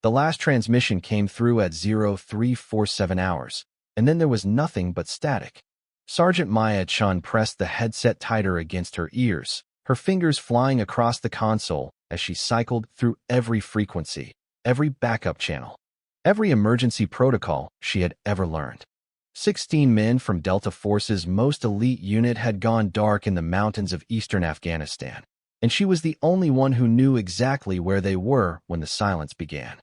The last transmission came through at 0347 hours, and then there was nothing but static. Sergeant Maya Chun pressed the headset tighter against her ears, her fingers flying across the console as she cycled through every frequency, every backup channel, every emergency protocol she had ever learned. 16 men from Delta Force's most elite unit had gone dark in the mountains of eastern Afghanistan, and she was the only one who knew exactly where they were when the silence began.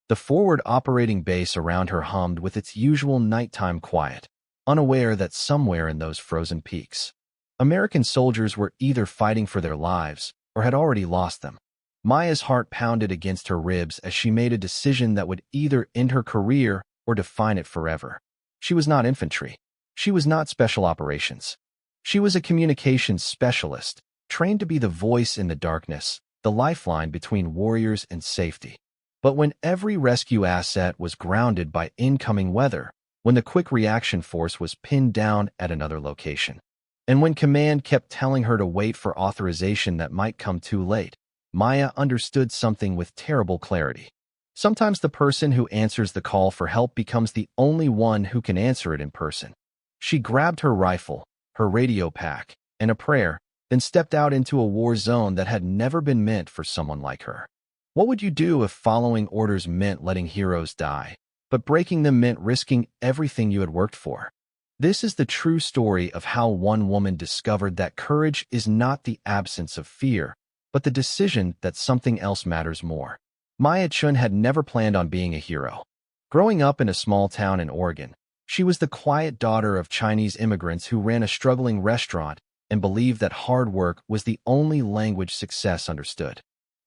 The forward operating base around her hummed with its usual nighttime quiet, unaware that somewhere in those frozen peaks, American soldiers were either fighting for their lives or had already lost them. Maya's heart pounded against her ribs as she made a decision that would either end her career or define it forever. She was not infantry. She was not special operations. She was a communications specialist, trained to be the voice in the darkness, the lifeline between warriors and safety. But when every rescue asset was grounded by incoming weather, when the quick reaction force was pinned down at another location, and when command kept telling her to wait for authorization that might come too late, Maya understood something with terrible clarity. Sometimes the person who answers the call for help becomes the only one who can answer it in person. She grabbed her rifle, her radio pack, and a prayer, then stepped out into a war zone that had never been meant for someone like her. What would you do if following orders meant letting heroes die, but breaking them meant risking everything you had worked for? This is the true story of how one woman discovered that courage is not the absence of fear, but the decision that something else matters more. Maya Chun had never planned on being a hero. Growing up in a small town in Oregon, she was the quiet daughter of Chinese immigrants who ran a struggling restaurant and believed that hard work was the only language success understood.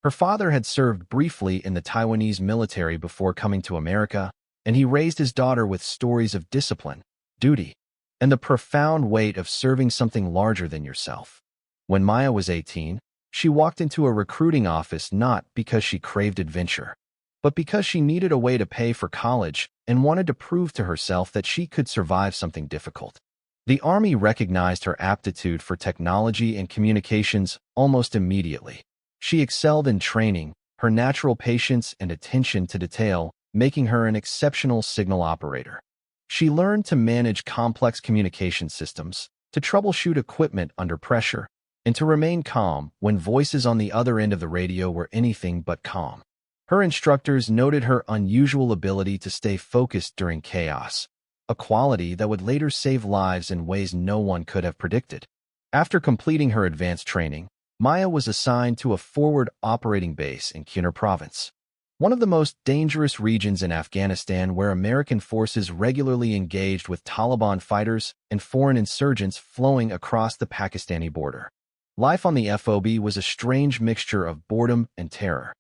Her father had served briefly in the Taiwanese military before coming to America, and he raised his daughter with stories of discipline, duty, and the profound weight of serving something larger than yourself. When Maya was 18, she walked into a recruiting office not because she craved adventure, but because she needed a way to pay for college and wanted to prove to herself that she could survive something difficult. The Army recognized her aptitude for technology and communications almost immediately. She excelled in training, her natural patience and attention to detail, making her an exceptional signal operator. She learned to manage complex communication systems, to troubleshoot equipment under pressure, and to remain calm when voices on the other end of the radio were anything but calm. Her instructors noted her unusual ability to stay focused during chaos, a quality that would later save lives in ways no one could have predicted. After completing her advanced training, Maya was assigned to a forward operating base in Kunar Province, one of the most dangerous regions in Afghanistan where American forces regularly engaged with Taliban fighters and foreign insurgents flowing across the Pakistani border. Life on the FOB was a strange mixture of boredom and terror.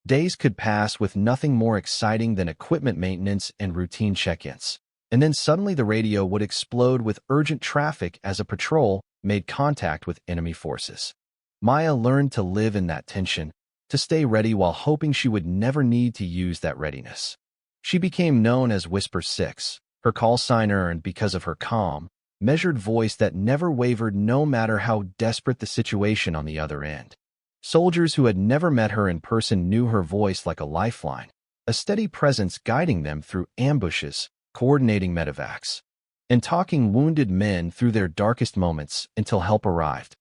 Days could pass with nothing more exciting than equipment maintenance and routine check-ins, and then suddenly the radio would explode with urgent traffic as a patrol made contact with enemy forces. Maya learned to live in that tension, to stay ready while hoping she would never need to use that readiness. She became known as Whisper 6, her call sign earned because of her calm, measured voice that never wavered no matter how desperate the situation on the other end. Soldiers who had never met her in person knew her voice like a lifeline, a steady presence guiding them through ambushes, coordinating medevacs, and talking wounded men through their darkest moments until help arrived.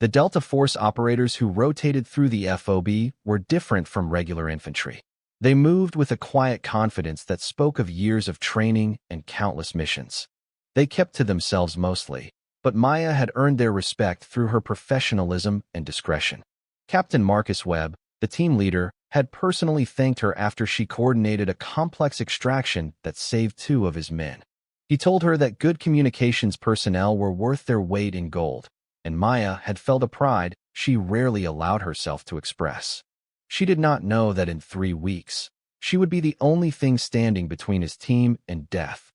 The Delta Force operators who rotated through the FOB were different from regular infantry. They moved with a quiet confidence that spoke of years of training and countless missions. They kept to themselves mostly, but Maya had earned their respect through her professionalism and discretion. Captain Marcus Webb, the team leader, had personally thanked her after she coordinated a complex extraction that saved 2 of his men. He told her that good communications personnel were worth their weight in gold, and Maya had felt a pride she rarely allowed herself to express. She did not know that in 3 weeks, she would be the only thing standing between his team and death.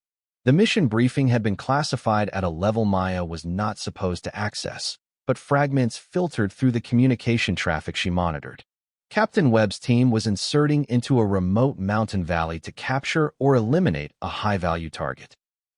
The mission briefing had been classified at a level Maya was not supposed to access, but fragments filtered through the communication traffic she monitored. Captain Webb's team was inserting into a remote mountain valley to capture or eliminate a high-value target.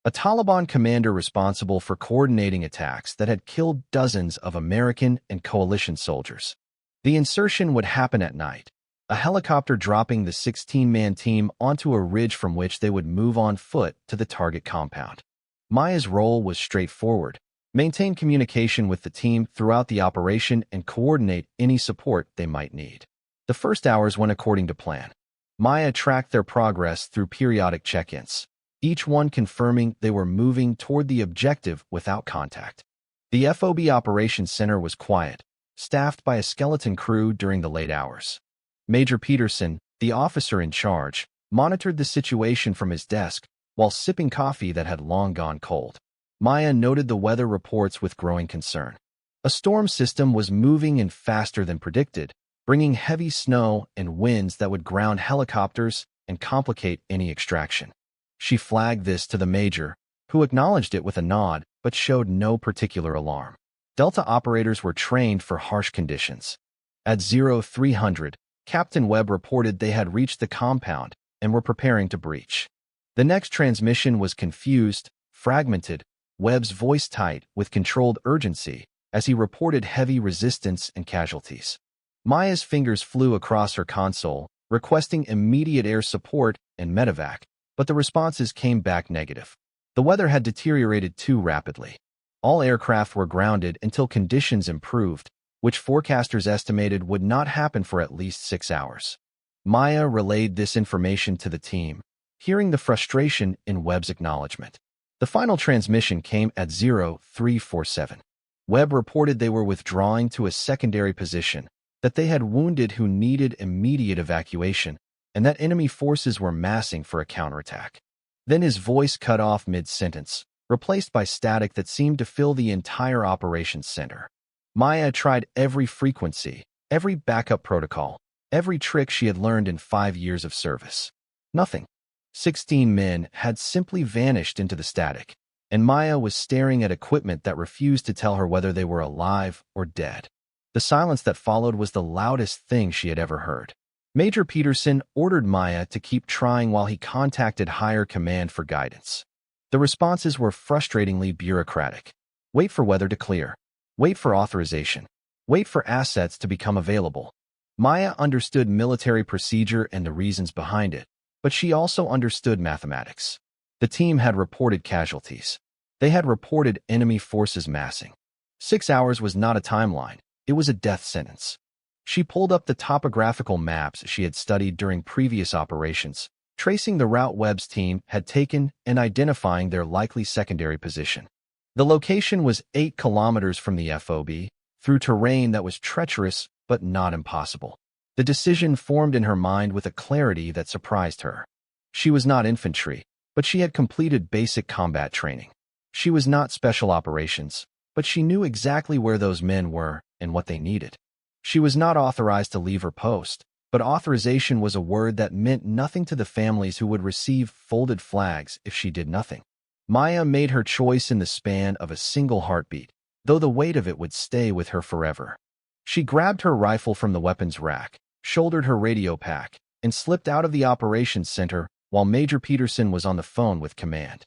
A Taliban commander responsible for coordinating attacks that had killed dozens of American and coalition soldiers. The insertion would happen at night, a helicopter dropping the 16-man team onto a ridge from which they would move on foot to the target compound. Maya's role was straightforward: maintain communication with the team throughout the operation and coordinate any support they might need. The first hours went according to plan. Maya tracked their progress through periodic check-ins, each one confirming they were moving toward the objective without contact. The FOB Operations Center was quiet, staffed by a skeleton crew during the late hours. Major Peterson, the officer in charge, monitored the situation from his desk while sipping coffee that had long gone cold. Maya noted the weather reports with growing concern. A storm system was moving in faster than predicted, bringing heavy snow and winds that would ground helicopters and complicate any extraction. She flagged this to the major, who acknowledged it with a nod but showed no particular alarm. Delta operators were trained for harsh conditions. At 0300, Captain Webb reported they had reached the compound and were preparing to breach. The next transmission was confused, fragmented, Webb's voice tight with controlled urgency as he reported heavy resistance and casualties. Maya's fingers flew across her console, requesting immediate air support and medevac, but the responses came back negative. The weather had deteriorated too rapidly. All aircraft were grounded until conditions improved, which forecasters estimated would not happen for at least 6 hours. Maya relayed this information to the team, hearing the frustration in Webb's acknowledgement. The final transmission came at 0347. Webb reported they were withdrawing to a secondary position, that they had wounded who needed immediate evacuation, and that enemy forces were massing for a counterattack. Then his voice cut off mid-sentence, replaced by static that seemed to fill the entire operations center. Maya tried every frequency, every backup protocol, every trick she had learned in 5 years of service. Nothing. 16 men had simply vanished into the static, and Maya was staring at equipment that refused to tell her whether they were alive or dead. The silence that followed was the loudest thing she had ever heard. Major Peterson ordered Maya to keep trying while he contacted higher command for guidance. The responses were frustratingly bureaucratic. Wait for weather to clear. Wait for authorization. Wait for assets to become available. Maya understood military procedure and the reasons behind it, but she also understood mathematics. The team had reported casualties. They had reported enemy forces massing. 6 hours was not a timeline. It was a death sentence. She pulled up the topographical maps she had studied during previous operations, tracing the route Webb's team had taken and identifying their likely secondary position. The location was 8 kilometers from the FOB, through terrain that was treacherous but not impossible. The decision formed in her mind with a clarity that surprised her. She was not infantry, but she had completed basic combat training. She was not special operations, but she knew exactly where those men were and what they needed. She was not authorized to leave her post, but authorization was a word that meant nothing to the families who would receive folded flags if she did nothing. Maya made her choice in the span of a single heartbeat, though the weight of it would stay with her forever. She grabbed her rifle from the weapons rack, shouldered her radio pack, and slipped out of the operations center while Major Peterson was on the phone with command.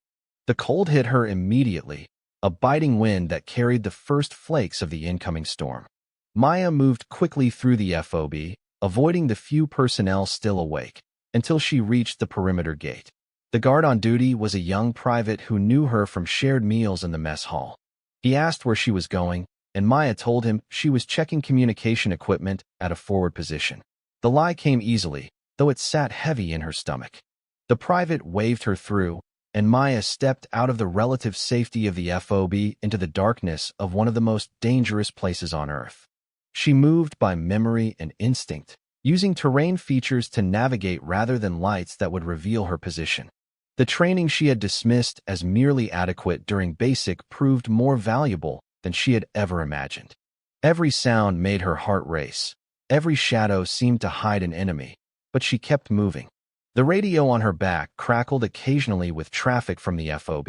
The cold hit her immediately, a biting wind that carried the first flakes of the incoming storm. Maya moved quickly through the FOB, avoiding the few personnel still awake, until she reached the perimeter gate. The guard on duty was a young private who knew her from shared meals in the mess hall. He asked where she was going, and Maya told him she was checking communication equipment at a forward position. The lie came easily, though it sat heavy in her stomach. The private waved her through, and Maya stepped out of the relative safety of the FOB into the darkness of one of the most dangerous places on Earth. She moved by memory and instinct, using terrain features to navigate rather than lights that would reveal her position. The training she had dismissed as merely adequate during basic proved more valuable than she had ever imagined. Every sound made her heart race. Every shadow seemed to hide an enemy, but she kept moving. The radio on her back crackled occasionally with traffic from the FOB,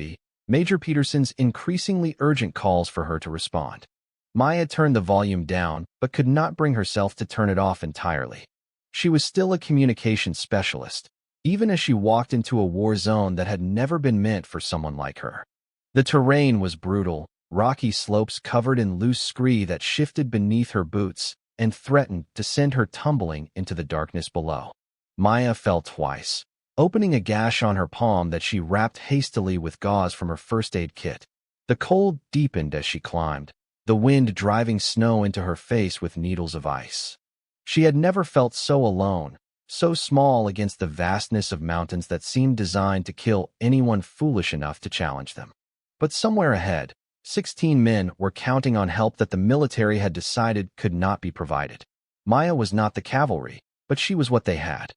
Major Peterson's increasingly urgent calls for her to respond. Maya turned the volume down, but could not bring herself to turn it off entirely. She was still a communications specialist, even as she walked into a war zone that had never been meant for someone like her. The terrain was brutal, rocky slopes covered in loose scree that shifted beneath her boots, and threatened to send her tumbling into the darkness below. Maya fell twice, opening a gash on her palm that she wrapped hastily with gauze from her first aid kit. The cold deepened as she climbed, the wind driving snow into her face with needles of ice. She had never felt so alone, so small against the vastness of mountains that seemed designed to kill anyone foolish enough to challenge them. But somewhere ahead, 16 men were counting on help that the military had decided could not be provided. Maya was not the cavalry, but she was what they had.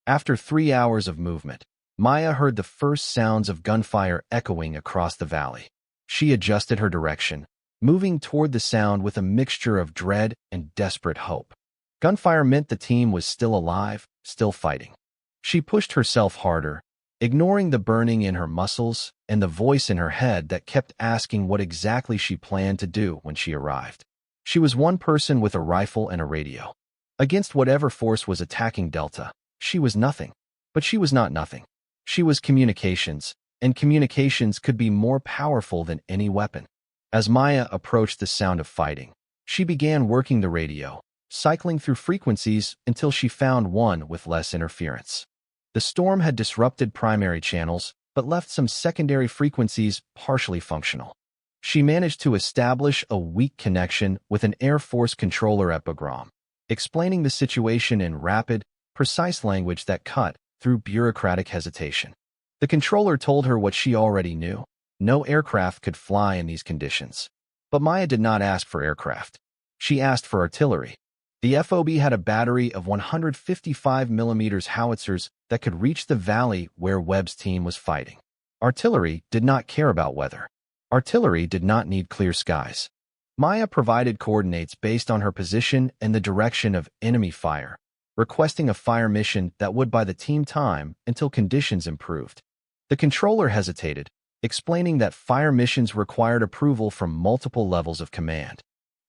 After 3 hours of movement, Maya heard the first sounds of gunfire echoing across the valley. She adjusted her direction, moving toward the sound with a mixture of dread and desperate hope. Gunfire meant the team was still alive, still fighting. She pushed herself harder, ignoring the burning in her muscles and the voice in her head that kept asking what exactly she planned to do when she arrived. She was one person with a rifle and a radio. Against whatever force was attacking Delta, she was nothing. But she was not nothing. She was communications, and communications could be more powerful than any weapon. As Maya approached the sound of fighting, she began working the radio, cycling through frequencies until she found one with less interference. The storm had disrupted primary channels, but left some secondary frequencies partially functional. She managed to establish a weak connection with an Air Force controller at Bagram, explaining the situation in rapid, precise language that cut through bureaucratic hesitation. The controller told her what she already knew. No aircraft could fly in these conditions. But Maya did not ask for aircraft. She asked for artillery. The FOB had a battery of 155mm howitzers that could reach the valley where Webb's team was fighting. Artillery did not care about weather. Artillery did not need clear skies. Maya provided coordinates based on her position and the direction of enemy fire, requesting a fire mission that would buy the team time until conditions improved. The controller hesitated, explaining that fire missions required approval from multiple levels of command.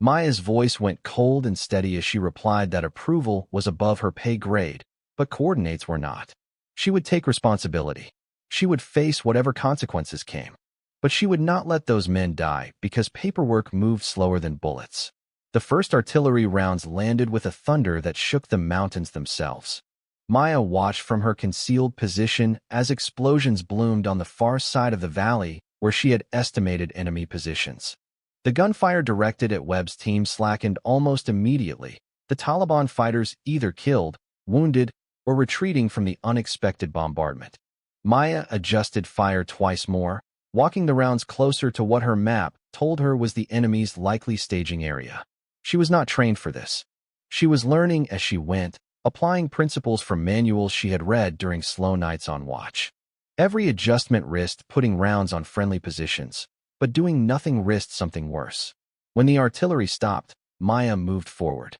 Maya's voice went cold and steady as she replied that approval was above her pay grade, but coordinates were not. She would take responsibility. She would face whatever consequences came. But she would not let those men die because paperwork moved slower than bullets. The first artillery rounds landed with a thunder that shook the mountains themselves. Maya watched from her concealed position as explosions bloomed on the far side of the valley where she had estimated enemy positions. The gunfire directed at Webb's team slackened almost immediately, the Taliban fighters either killed, wounded, or retreating from the unexpected bombardment. Maya adjusted fire twice more, walking the rounds closer to what her map told her was the enemy's likely staging area. She was not trained for this. She was learning as she went, applying principles from manuals she had read during slow nights on watch. Every adjustment risked putting rounds on friendly positions, but doing nothing risked something worse. When the artillery stopped, Maya moved forward.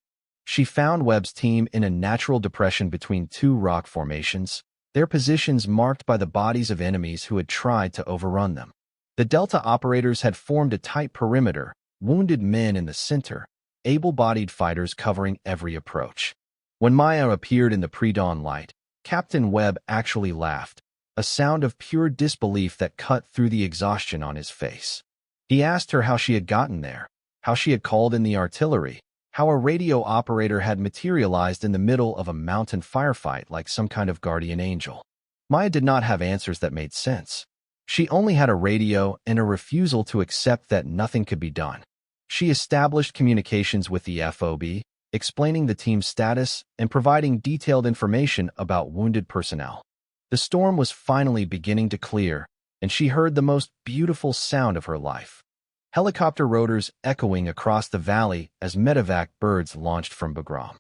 She found Webb's team in a natural depression between two rock formations, their positions marked by the bodies of enemies who had tried to overrun them. The Delta operators had formed a tight perimeter, wounded men in the center, able-bodied fighters covering every approach. When Maya appeared in the pre-dawn light, Captain Webb actually laughed, a sound of pure disbelief that cut through the exhaustion on his face. He asked her how she had gotten there, how she had called in the artillery, how a radio operator had materialized in the middle of a mountain firefight like some kind of guardian angel. Maya did not have answers that made sense. She only had a radio and a refusal to accept that nothing could be done. She established communications with the FOB, explaining the team's status and providing detailed information about wounded personnel. The storm was finally beginning to clear, and she heard the most beautiful sound of her life. Helicopter rotors echoing across the valley as medevac birds launched from Bagram.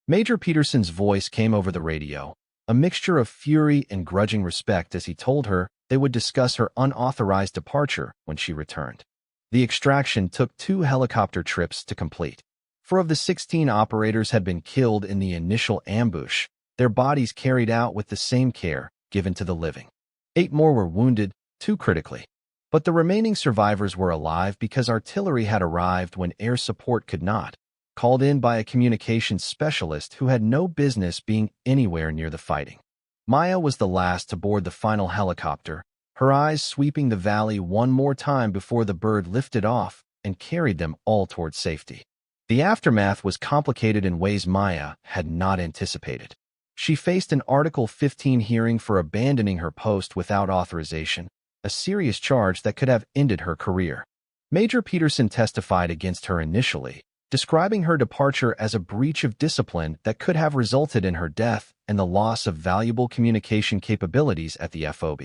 Major Peterson's voice came over the radio, a mixture of fury and grudging respect as he told her they would discuss her unauthorized departure when she returned. The extraction took 2 helicopter trips to complete. 4 of the 16 operators had been killed in the initial ambush, their bodies carried out with the same care given to the living. 8 more were wounded, 2 critically. But the remaining survivors were alive because artillery had arrived when air support could not, called in by a communications specialist who had no business being anywhere near the fighting. Maya was the last to board the final helicopter, her eyes sweeping the valley one more time before the bird lifted off and carried them all toward safety. The aftermath was complicated in ways Maya had not anticipated. She faced an Article 15 hearing for abandoning her post without authorization, a serious charge that could have ended her career. Major Peterson testified against her initially, describing her departure as a breach of discipline that could have resulted in her death and the loss of valuable communication capabilities at the FOB.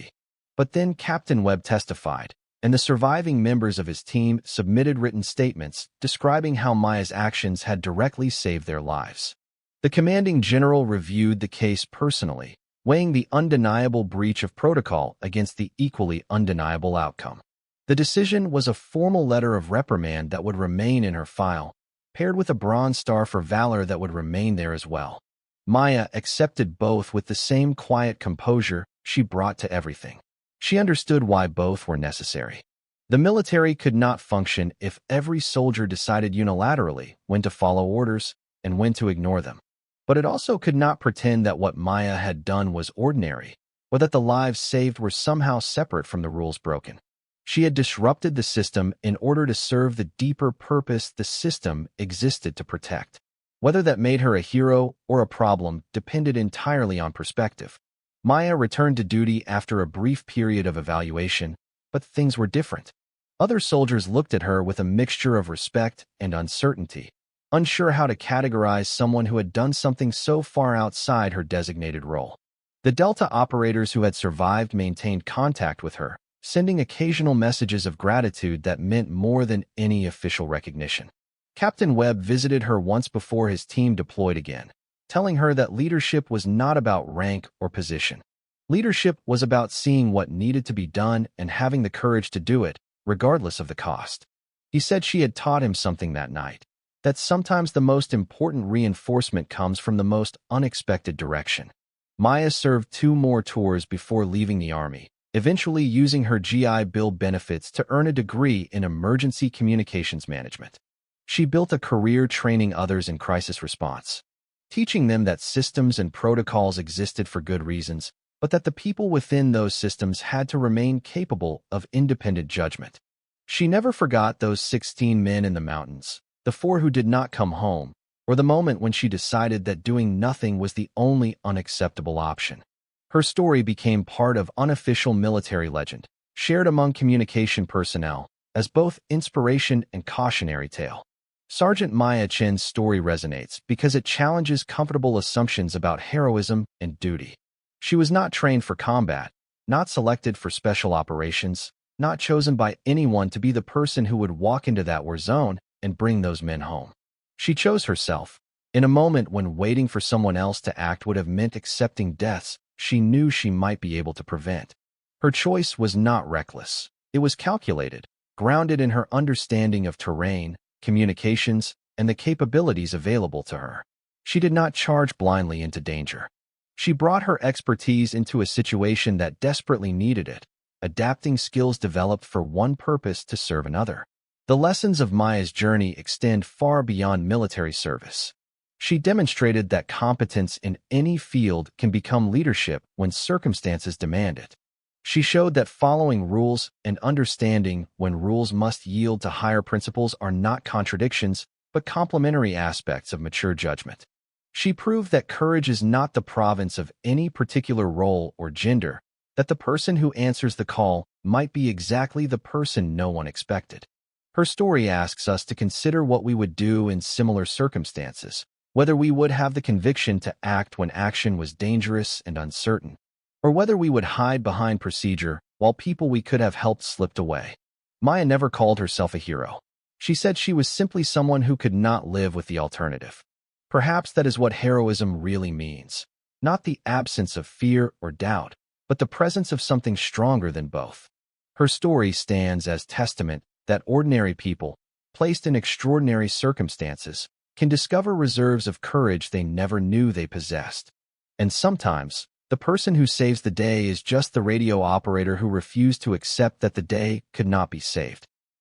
But then Captain Webb testified, and the surviving members of his team submitted written statements describing how Maya's actions had directly saved their lives. The commanding general reviewed the case personally, weighing the undeniable breach of protocol against the equally undeniable outcome. The decision was a formal letter of reprimand that would remain in her file, paired with a Bronze Star for valor that would remain there as well. Maya accepted both with the same quiet composure she brought to everything. She understood why both were necessary. The military could not function if every soldier decided unilaterally when to follow orders and when to ignore them. But it also could not pretend that what Maya had done was ordinary, or that the lives saved were somehow separate from the rules broken. She had disrupted the system in order to serve the deeper purpose the system existed to protect. Whether that made her a hero or a problem depended entirely on perspective. Maya returned to duty after a brief period of evaluation, but things were different. Other soldiers looked at her with a mixture of respect and uncertainty, unsure how to categorize someone who had done something so far outside her designated role. The Delta operators who had survived maintained contact with her, sending occasional messages of gratitude that meant more than any official recognition. Captain Webb visited her once before his team deployed again, telling her that leadership was not about rank or position. Leadership was about seeing what needed to be done and having the courage to do it, regardless of the cost. He said she had taught him something that night, that sometimes the most important reinforcement comes from the most unexpected direction. Maya served 2 more tours before leaving the Army, eventually using her GI Bill benefits to earn a degree in emergency communications management. She built a career training others in crisis response, teaching them that systems and protocols existed for good reasons, but that the people within those systems had to remain capable of independent judgment. She never forgot those 16 men in the mountains, the 4 who did not come home, or the moment when she decided that doing nothing was the only unacceptable option. Her story became part of unofficial military legend, shared among communication personnel, as both inspiration and cautionary tale. Sergeant Maya Chen's story resonates because it challenges comfortable assumptions about heroism and duty. She was not trained for combat, not selected for special operations, not chosen by anyone to be the person who would walk into that war zone and bring those men home. She chose herself. In a moment when waiting for someone else to act would have meant accepting deaths she knew she might be able to prevent. Her choice was not reckless. It was calculated, grounded in her understanding of terrain, communications, and the capabilities available to her. She did not charge blindly into danger. She brought her expertise into a situation that desperately needed it, adapting skills developed for one purpose to serve another. The lessons of Maya's journey extend far beyond military service. She demonstrated that competence in any field can become leadership when circumstances demand it. She showed that following rules and understanding when rules must yield to higher principles are not contradictions, but complementary aspects of mature judgment. She proved that courage is not the province of any particular role or gender, that the person who answers the call might be exactly the person no one expected. Her story asks us to consider what we would do in similar circumstances, whether we would have the conviction to act when action was dangerous and uncertain, or whether we would hide behind procedure while people we could have helped slipped away. Maya never called herself a hero. She said she was simply someone who could not live with the alternative. Perhaps that is what heroism really means. Not the absence of fear or doubt, but the presence of something stronger than both. Her story stands as testament that ordinary people, placed in extraordinary circumstances, can discover reserves of courage they never knew they possessed. And sometimes, the person who saves the day is just the radio operator who refused to accept that the day could not be saved.